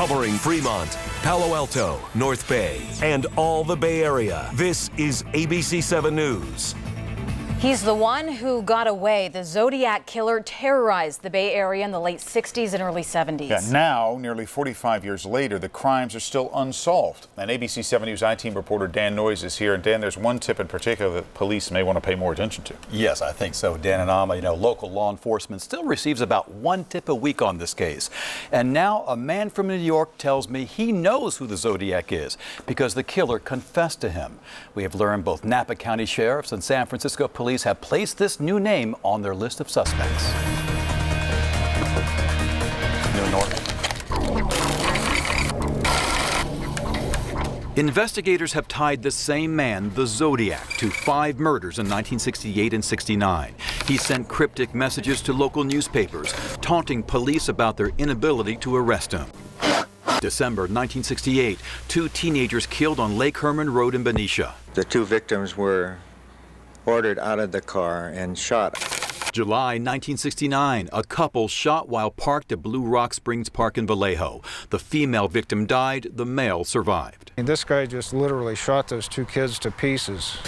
Covering Fremont, Palo Alto, North Bay, and all the Bay Area. This is ABC 7 News. He's the one who got away. The Zodiac killer terrorized the Bay Area in the late 60s and early 70s. Yeah, now, nearly 45 years later, the crimes are still unsolved. And ABC 7 News I-Team reporter Dan Noyes is here. And Dan, there's one tip in particular that police may want to pay more attention to. Yes, I think so, Dan and Amma. You know, local law enforcement still receives about one tip a week on this case. And now a man from New York tells me he knows who the Zodiac is because the killer confessed to him. We have learned both Napa County sheriffs and San Francisco police have placed this new name on their list of suspects. New North. Investigators have tied the same man, the Zodiac, to 5 murders in 1968 and 69. He sent cryptic messages to local newspapers, taunting police about their inability to arrest him. December 1968, 2 teenagers killed on Lake Herman Road in Benicia. The 2 victims were ordered out of the car and shot. July 1969, a couple shot while parked at Blue Rock Springs Park in Vallejo. The female victim died, the male survived. And this guy just literally shot those 2 kids to pieces.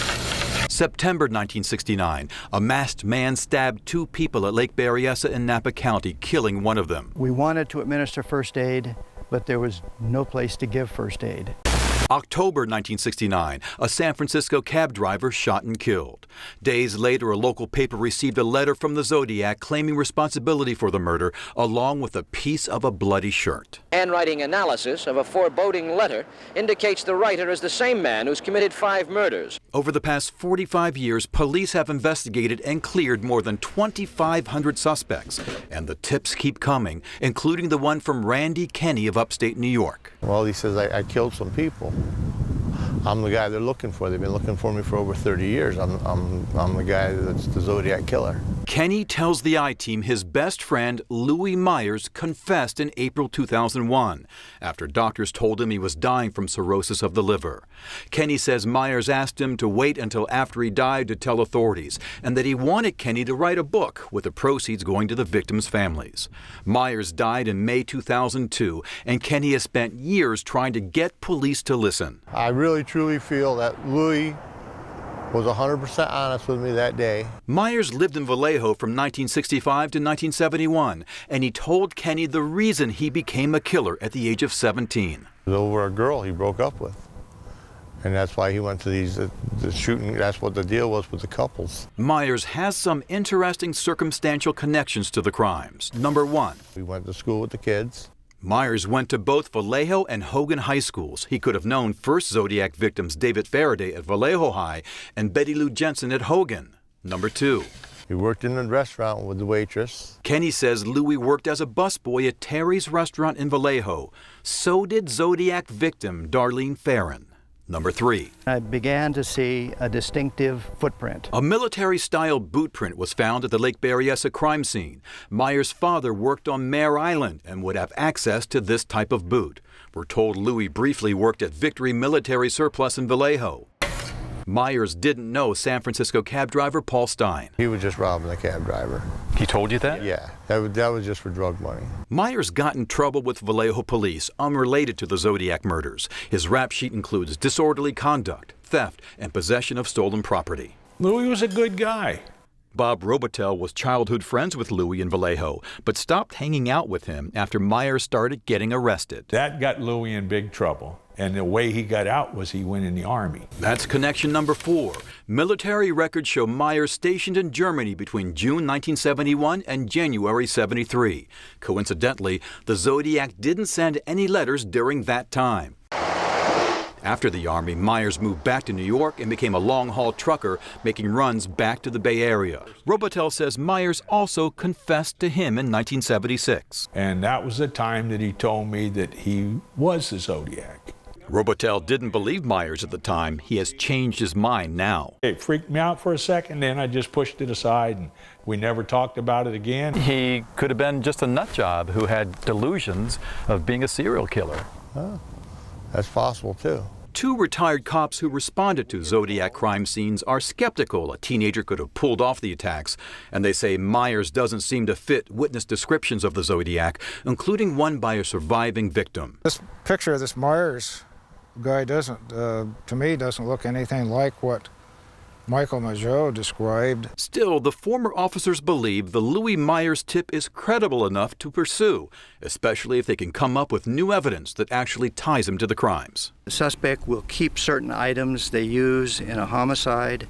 September 1969, a masked man stabbed 2 people at Lake Berryessa in Napa County, killing one of them. We wanted to administer first aid, but there was no place to give first aid. October 1969, a San Francisco cab driver shot and killed. Days later, a local paper received a letter from the Zodiac claiming responsibility for the murder, along with a piece of a bloody shirt. Handwriting analysis of a foreboding letter indicates the writer is the same man who's committed 5 murders. Over the past 45 years, police have investigated and cleared more than 2,500 suspects. And the tips keep coming, including the one from Randy Kenny of upstate New York. Well, he says, I killed some people. I'm the guy they're looking for. They've been looking for me for over 30 years. I'm the guy that's the Zodiac killer. Kenny tells the I-Team his best friend, Louis Myers, confessed in April 2001 after doctors told him he was dying from cirrhosis of the liver. Kenny says Myers asked him to wait until after he died to tell authorities, and that he wanted Kenny to write a book with the proceeds going to the victims' families. Myers died in May 2002, and Kenny has spent years trying to get police to listen. I really truly feel that Louis was 100% honest with me that day. Myers lived in Vallejo from 1965 to 1971, and he told Kenny the reason he became a killer at the age of 17. It was over a girl he broke up with. And that's why he went to the shooting. That's what the deal was with the couples. Myers has some interesting circumstantial connections to the crimes. Number 1. We went to school with the kids. Myers went to both Vallejo and Hogan high schools. He could have known first Zodiac victims David Faraday at Vallejo High and Betty Lou Jensen at Hogan. Number 2. He worked in a restaurant with the waitress. Kenny says Louis worked as a busboy at Terry's restaurant in Vallejo. So did Zodiac victim Darlene Farron. Number 3. I began to see a distinctive footprint. A military-style boot print was found at the Lake Berryessa crime scene. Myers' father worked on Mare Island and would have access to this type of boot. We're told Louis briefly worked at Victory Military Surplus in Vallejo. Myers didn't know San Francisco cab driver Paul Stein. He was just robbing the cab driver. He told you that? Yeah, that was just for drug money. Myers got in trouble with Vallejo police, unrelated to the Zodiac murders. His rap sheet includes disorderly conduct, theft, and possession of stolen property. Louis was a good guy. Bob Robitel was childhood friends with Louis in Vallejo, but stopped hanging out with him after Myers started getting arrested. That got Louis in big trouble. And the way he got out was he went in the Army. That's connection number 4. Military records show Myers stationed in Germany between June 1971 and January 73. Coincidentally, the Zodiac didn't send any letters during that time. After the Army, Myers moved back to New York and became a long-haul trucker, making runs back to the Bay Area. Robitel says Myers also confessed to him in 1976. And that was the time that he told me that he was the Zodiac. Robitel didn't believe Myers at the time. He has changed his mind now. It freaked me out for a second, then I just pushed it aside, and we never talked about it again. He could have been just a nut job who had delusions of being a serial killer. Oh, that's possible, too. 2 retired cops who responded to Zodiac crime scenes are skeptical a teenager could have pulled off the attacks, and they say Myers doesn't seem to fit witness descriptions of the Zodiac, including one by a surviving victim. This picture of this Myers guy doesn't, to me, doesn't look anything like what Michael Mageau described. Still, the former officers believe the Louis Myers tip is credible enough to pursue, especially if they can come up with new evidence that actually ties him to the crimes. The suspect will keep certain items they use in a homicide,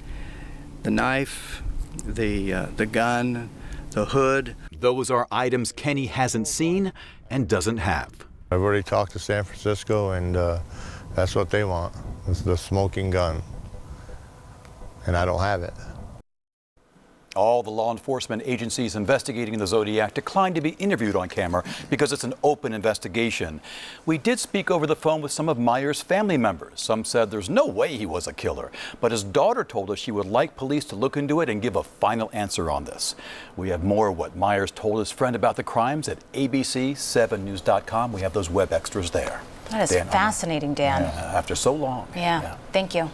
the knife, the gun, the hood. Those are items Kenny hasn't seen and doesn't have. I've already talked to San Francisco, and that's what they want. It's the smoking gun. And I don't have it. All the law enforcement agencies investigating the Zodiac declined to be interviewed on camera because it's an open investigation. We did speak over the phone with some of Myers' family members. Some said there's no way he was a killer, but his daughter told us she would like police to look into it and give a final answer on this. We have more of what Myers told his friend about the crimes at abc7news.com. We have those web extras there. That is fascinating, Dan. After so long. Yeah, thank you.